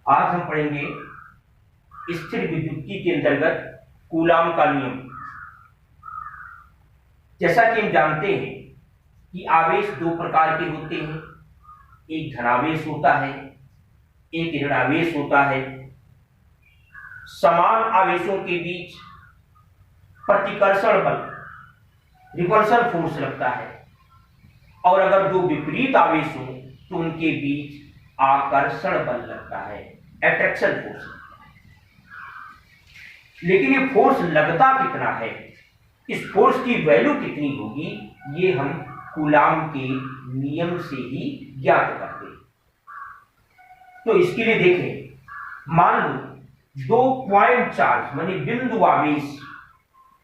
आज हम पढ़ेंगे स्थिर विद्युत्ति के अंतर्गत कूलाम का नियम। जैसा कि हम जानते हैं कि आवेश दो प्रकार के होते हैं, एक धनावेश होता है, एक ऋणावेश होता है। समान आवेशों के बीच प्रतिकर्षण बल रिपल्शन फोर्स लगता है, और अगर दो विपरीत आवेश हो तो उनके बीच आकर्षण बल लगता है, अट्रैक्शन फोर्स। लेकिन ये फोर्स लगता कितना है, इस फोर्स की वैल्यू कितनी होगी, ये हम कूलाम के नियम से ही ज्ञात करते हैं। तो इसके लिए देखें, मान लो दो पॉइंट चार्ज माने बिंदु आवेश,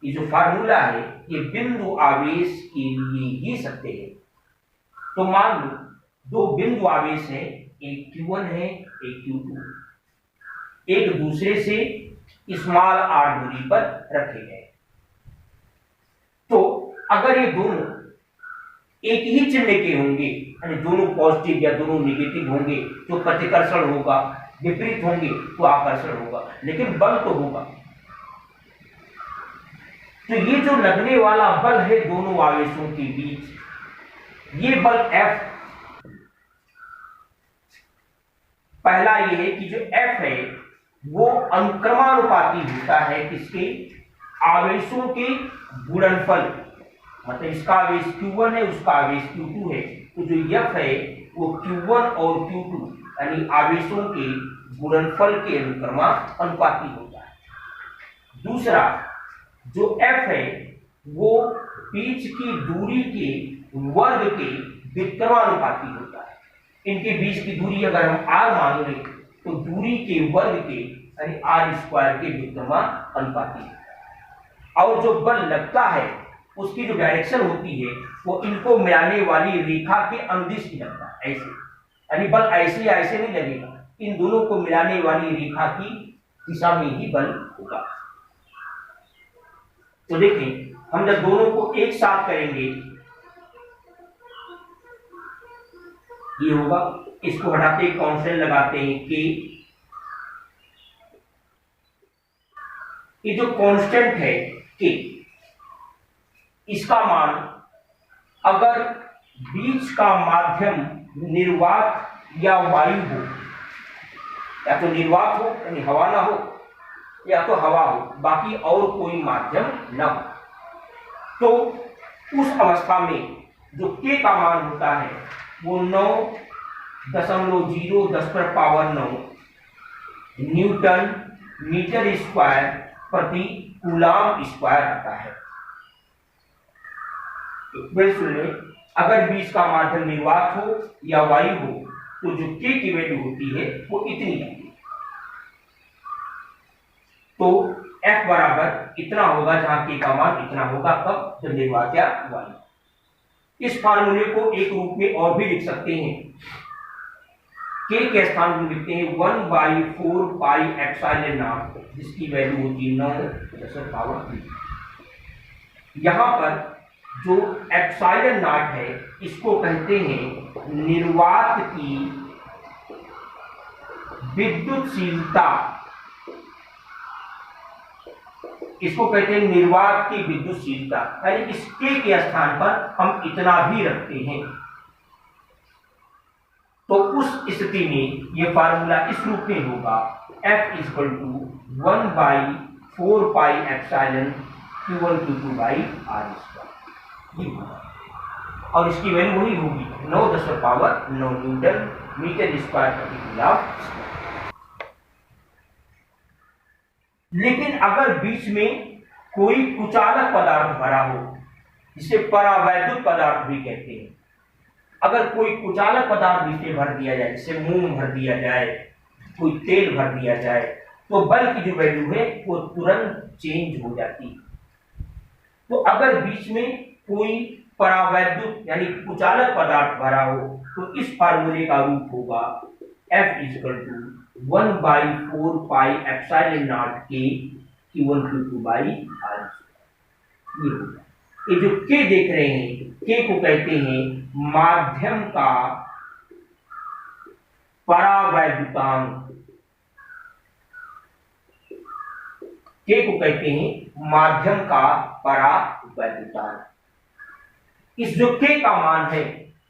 ये जो फार्मूला है ये बिंदु आवेश के लिए ही सत्य है। तो मान लो दो बिंदु आवेश हैं, एक Q1 है एक Q2, एक दूसरे से स्मॉल r दूरी पर रखे गए। तो अगर ये दोनों एक ही चिन्ह के होंगे, यानी दोनों पॉजिटिव या दोनों नेगेटिव होंगे तो प्रतिकर्षण होगा, विपरीत होंगे तो आकर्षण होगा, लेकिन बल तो होगा। तो ये जो लगने वाला बल है दोनों आवेशों के बीच, ये बल F, पहला ये है कि जो F है वो अनुक्रमानुपाती होता है किसके, आवेशों के गुणनफल। मतलब इसका आवेश Q1 है, उसका आवेश Q2 है, तो जो F है वो Q1 और Q2 यानी आवेशों के गुणनफल के अनुक्रमानुपाती होता है। दूसरा जो F है वो बीच की दूरी के वर्ग के व्युत्क्रमानुपाती होता है। इनके बीच की दूरी अगर हम r मान लें तो दूरी के वर्ग के यानी r² के व्युत्क्रमानुपाती है। और जो बल लगता है उसकी जो डायरेक्शन होती है वो इनको मिलाने वाली रेखा के अनुदिश ही लगता है, ऐसे, यानी बल ऐसे या ऐसे नहीं लगेगा, इन दोनों को मिलाने वाली रेखा की दिशा में ही बल होगा। तो देखें, हम जब दोनों को एक साथ करेंगे ये होगा, इसको हटाते कांस्टेंट लगाते हैं k। ये जो कांस्टेंट है k, इसका मान अगर बीच का माध्यम निर्वात या वायु हो, या तो निर्वात हो यानी हवा ना हो, या तो हवा हो, बाकी और कोई माध्यम न हो, तो उस अवस्था में जो k का मान होता है वो 9.010⁻⁹ न्यूटन मीटर स्क्वायर प्रति कूलाम स्क्वायर आता है। सुनिए, अगर बीच का माध्यम निर्वात हो या वायु हो तो जो k की वैल्यू होती है वो इतनी आती है। तो F बराबर इतना होगा जहां k का मान इतना होगा, कब, जब निर्वात या वायु। इस फार्मूले को एक रूप में और भी लिख सकते हैं, k के स्थान में लिखते हैं 1/4 पाई एप्सिलॉन नॉट, जिसकी वैल्यू होती है 9⁻⁻3। यहां पर जो एप्सिलॉन नॉट है इसको कहते हैं निर्वात की विद्युतशीलता, इसको कहते हैं निर्वात की विद्युतशीलता, यानी इस k के स्थान पर हम इतना भी रखते हैं। तो उस स्थिति में यह फार्मूला इस रूप में होगा, F = 1/4 pi epsilon Q1 Q2/r², और इसकी वैल्यू वही होगी 9.9 न्यूटन मीटर स्क्वायर प्रति कूलाम। लेकिन अगर बीच में कोई कुचालक पदार्थ भरा हो, जिसे परावैद्युत पदार्थ भी कहते हैं, अगर कोई कुचालक पदार्थ बीच भर दिया जाए, जैसे मोम भर दिया जाए, कोई तेल भर दिया जाए, तो बल की जो वैल्यू है वो तुरंत चेंज हो जाती है। तो अगर बीच में कोई परावैद्युत यानी कुचालक पदार्थ भरा हो तो इस फार्मूले का रूप होगा F = 1/4 pi epsilon not k Q1 Q2/r²। ये होगा, ये जो k देख रहे हैं, k को कहते हैं माध्यम का परावैद्युतांक, के को कहते हैं माध्यम का परावैद्युतांक। इस जो के का मान है,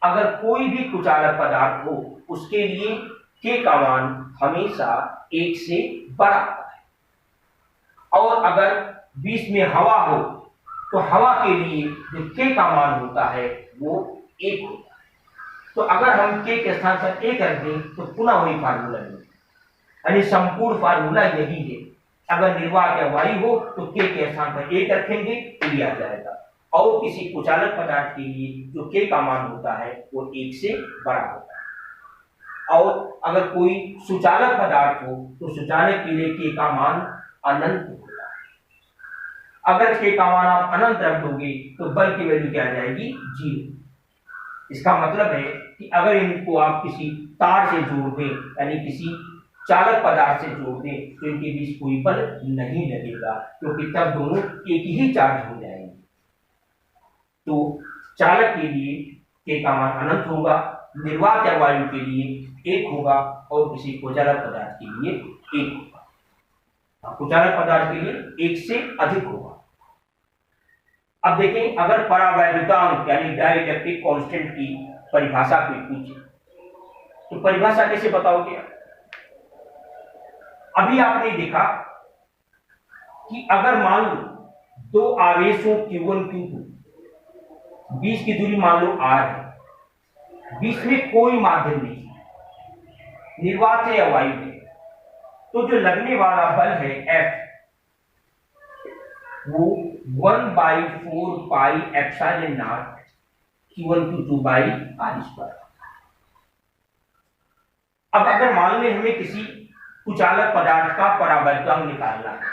अगर कोई भी कुचालक पदार्थ हो उसके लिए के का मान हमेशा 1 से बड़ा होता है। और अगर बीच में हवा हो तो हवा के लिए जो के का मान होता है वो 1 होता है। तो अगर हम के स्थान पर 1 रख दें तो पुनः वही फार्मूला है, यानी संपूर्ण फार्मूला यही है। अगर निर्वात या वायु हो तो के स्थान पर 1 रखेंगे तो ये आ जाएगा। और किसी कुचालक पदार्थ के लिए जो के का मान होता है वो 1 से बड़ा होता है। और अगर कोई सुचालक पदार्थ हो तो सुचालक के लिए के का मान अनंत होता है। अगर के का मान आप अनंत रख दोगे तो बल की वैल्यू क्या आ जाएगी? 0। इसका मतलब है कि अगर इनको आप किसी तार से जोड़ दें, यानी किसी चालक पदार्थ से जोड़ दें, तो इनके बीच कोई बल नहीं लगेगा, क्योंकि तब दोनों एक ही चार्ज हो जाएंगे। तो चालक के लिए के का मान अनंत होगा, निर्वात या वायु के लिए 1 होगा, और किसी कुचालक पदार्थ के लिए 1 होगा। कुचालक पदार्थ के लिए 1 से अधिक होगा। अब देखें, अगर परावैद्युतांक यानी डाइलेक्ट्रिक कांस्टेंट की परिभाषा कोई पूछे तो परिभाषा कैसे बताओगे? अभी आपने देखा कि अगर मान लो दो आवेशों Q1 Q2, बीच की दूरी मान लो r है, बीच में कोई माध्यम नहीं, निर्वात है या वायु है, तो जो लगने वाला बल है F वो 1/4 pi epsilon not Q1 Q2 by r²। अब अगर मान लें हमें किसी कुचालक पदार्थ का परावैद्युतांक निकालना है,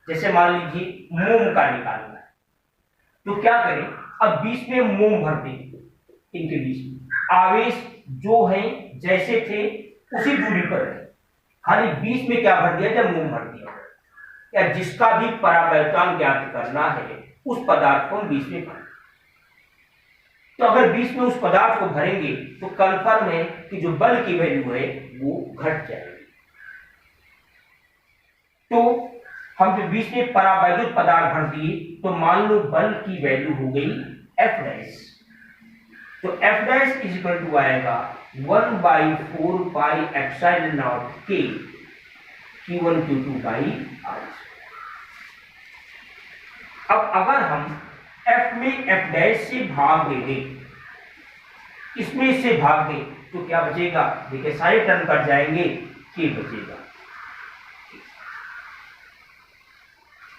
जैसे मान लीजिए मोम का निकालना है, तो क्या करें? अब बीच में मोम भर दें, इनके बीच में आवेश जो है जैसे थे उसी दूरी पर रहे, खाली बीच में क्या भर दिया? जब मोम भर दिया। या जिसका भी परावैद्युतांक ज्ञात करना है उस पदार्थ को हम बीच में भरें। तो अगर बीच में उस पदार्थ को भरेंगे तो कन्फर्म है कि जो बल की वैल्यू है वो घट जाएगी। तो हम जो बीच में परावैद्युत पदार्थ भर दिए तो मान लो बल की वैल्यू हो गई F'। तो F' इज इक्वल टू आएगा 1/4 pi epsilon not K Q1 Q2 by r। अब अगर हम F में F' से भाग दे दें, इसमें से भाग दें तो क्या बचेगा? देखिए सारे टर्म कट जाएंगे, K बचेगा।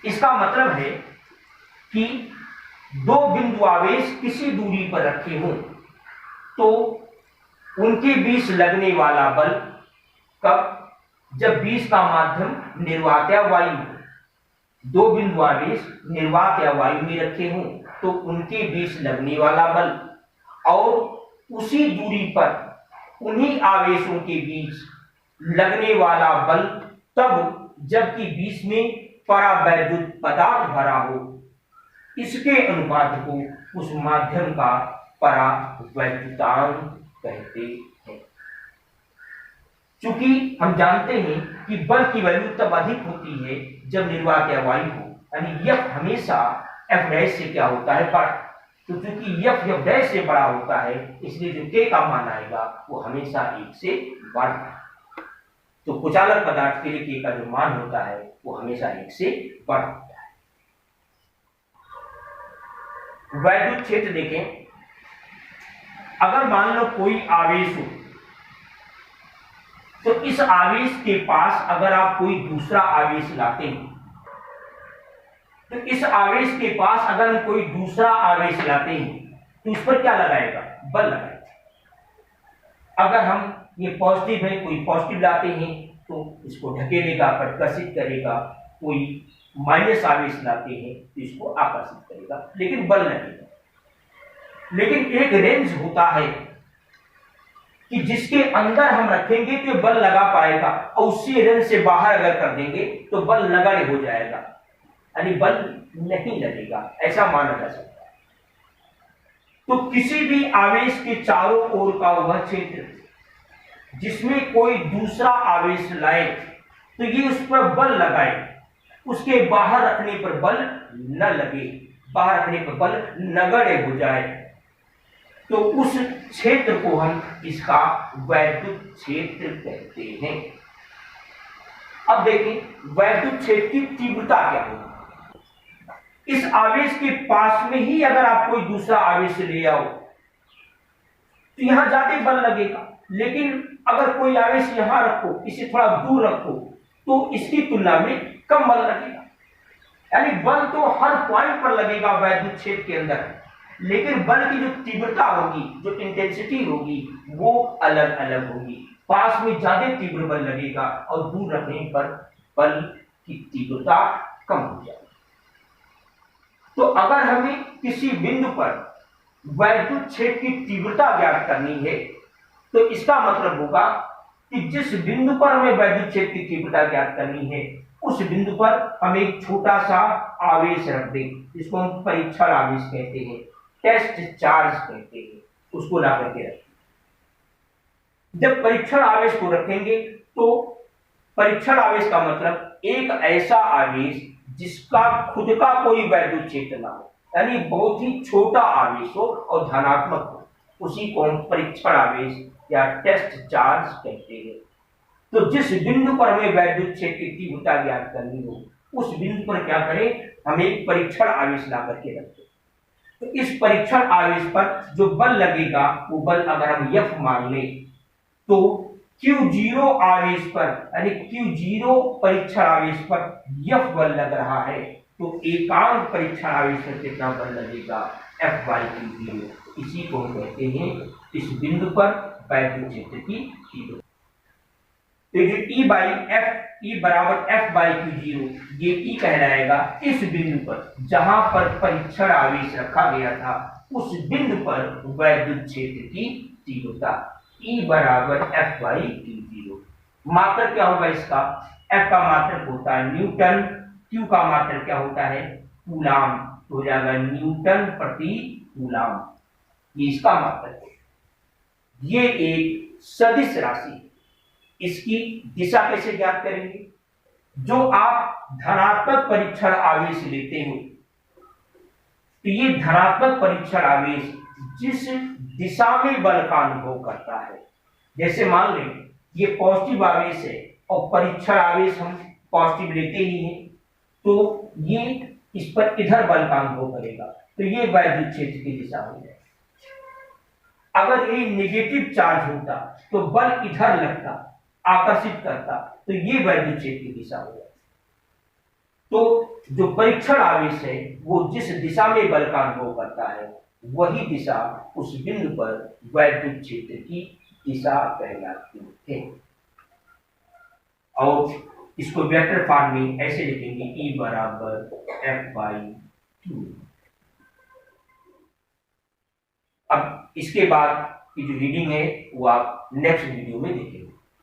इसका मतलब है कि दो बिंदु आवेश किसी दूरी पर रखे हों तो उनके बीच लगने वाला बल कब? जब बीच का माध्यम निर्वात या वायु हो। दो बिंदु आवेश निर्वात या वायु में रखे हों तो उनके बीच लगने वाला बल, और उसी दूरी पर उन्हीं आवेशों के बीच लगने वाला बल तब जबकि बीच में परावैद्युत पदार्थ भरा हो। इसके अनुपात को उस माध्यम का परावैद्युतांक कहते हैं। चूंकि हम जानते हैं कि बल की वैल्यू तब अधिक होती है जब निर्वात या वायु हो, यानी F हमेशा F' से क्या होता है? बड़ा। तो चूंकि F से बड़ा होता है इसलिए जो K का मान आएगा वो हमेशा 1 से बड़ा है। तो कुचालक पदार्थ के लिए K का जो मान होता है वो हमेशा 1 से बड़ा होता है। वैद्युत क्षेत्र देखें, अगर मान लो कोई आवेश हो तो इस आवेश के पास अगर आप कोई दूसरा आवेश लाते हैं तो इस आवेश के पास अगर हम कोई दूसरा आवेश लाते हैं तो इस पर क्या लगाएगा? बल लगाएगा। अगर हम ये पॉजिटिव है, कोई पॉजिटिव लाते हैं तो इसको ढकेलेगा, प्रतिकर्षित करेगा। कोई माइनस आवेश लाते हैं तो इसको आकर्षित करेगा, लेकिन बल लगेगा। लेकिन एक रेंज होता है कि जिसके अंदर हम रखेंगे तो बल लगा पाएगा, और उसी रेंज से बाहर अगर कर देंगे तो बल नगण्य हो जाएगा, यानी बल नहीं लगेगा, ऐसा माना जा सकता है। तो किसी भी आवेश के चारों ओर का वह क्षेत्र जिसमें कोई दूसरा आवेश लाए तो ये उस पर बल लगाए, उसके बाहर रखने पर बल न लगे, बाहर रखने पर बल नगण्य हो जाए, तो उस क्षेत्र को हम इसका वैद्युत क्षेत्र कहते हैं। अब देखें वैद्युत क्षेत्र की तीव्रता क्या होगी। इस आवेश के पास में ही अगर आप कोई दूसरा आवेश ले आओ तो यहां ज्यादा बल लगेगा, लेकिन अगर कोई आवेश यहां रखो, इसे थोड़ा दूर रखो, तो इसकी तुलना में कम बल लगेगा। यानी बल तो हर पॉइंट पर लगेगा वैद्युत क्षेत्र के अंदर, लेकिन बल की जो तीव्रता होगी, जो इंटेंसिटी होगी, वो अलग अलग होगी। पास में ज्यादा तीव्र बल लगेगा और दूर रखने पर बल की तीव्रता कम हो जाएगी। तो अगर हमें किसी बिंदु पर वैद्युत क्षेत्र की तीव्रता ज्ञात करनी है, तो इसका मतलब होगा कि जिस बिंदु पर हमें वैद्युत क्षेत्र की तीव्रता ज्ञात करनी है, उस बिंदु पर हम एक छोटा सा आवेश रख दें, जिसको हम परीक्षण आवेश कहते हैं, टेस्ट चार्ज कहते हैं, उसको ला करके रखें। जब परीक्षण आवेश को रखेंगे तो परीक्षण आवेश का मतलब एक ऐसा आवेश जिसका खुद का कोई वैद्युत क्षेत्र ना हो, यानी बहुत ही छोटा आवेश हो और धनात्मक हो, उसी को हम परीक्षण आवेश या टेस्ट चार्ज कहते हैं। तो जिस बिंदु पर हमें वैद्युत क्षेत्र की तीव्रता ज्ञात करनी हो, उस बिंदु पर क्या करें, हम एक परीक्षण आवेश ला करके रखें। तो इस परीक्षण आवेश पर जो बल लगेगा, वो बल अगर हम F मान लें, तो Q0 आवेश पर, यानी Q0 परीक्षण आवेश पर F बल लग रहा है, तो एकांक परीक्षण आवेश पर कितना बल लगेगा, F/Q0। इसी को हम कहते हैं इस बिंदु पर वैद्युत क्षेत्र की तीव्रता। तो जो E बराबर F/Q0, ये E कहलाएगा इस बिंदु पर जहां पर परीक्षण आवेश रखा गया था, उस बिंदु पर वैद्युत क्षेत्र की तीव्रता E बराबर F/Q0। मात्रक क्या होगा इसका, F का मात्रक होता है न्यूटन, Q का मात्रक क्या होता है, कूलाम, तो हो जाएगा न्यूटन प्रति कूलाम, ये इसका मात्रक है। ये एक सदिश राशि है, इसकी दिशा कैसे ज्ञात करेंगे, जो आप धनात्मक परीक्षण आवेश लेते हो, तो ये धनात्मक परीक्षण आवेश जिस दिशा में बल का अनुभव करता है, जैसे मान लें ये पॉजिटिव आवेश है और परीक्षण आवेश हम पॉजिटिव लेते ही हैं, तो ये इस पर इधर बल का अनुभव करेगा, तो ये वैद्युत क्षेत्र की दिशा हो जाएगी। अगर ये नेगेटिव चार्ज होता तो बल इधर लगता, आकर्षित करता, तो ये वैद्युत क्षेत्र की दिशा हो जाएगी। तो जो परीक्षण आवेश है वो जिस दिशा में बल का अनुभव करता है, वही दिशा उस बिंदु पर वैद्युत क्षेत्र की दिशा कहलाती है। और इसको वेक्टर फॉर्म में ऐसे लिखेंगे, E बराबर F/Q। अब इसके बाद की जो रीडिंग है वो आप नेक्स्ट वीडियो में देखेंगे।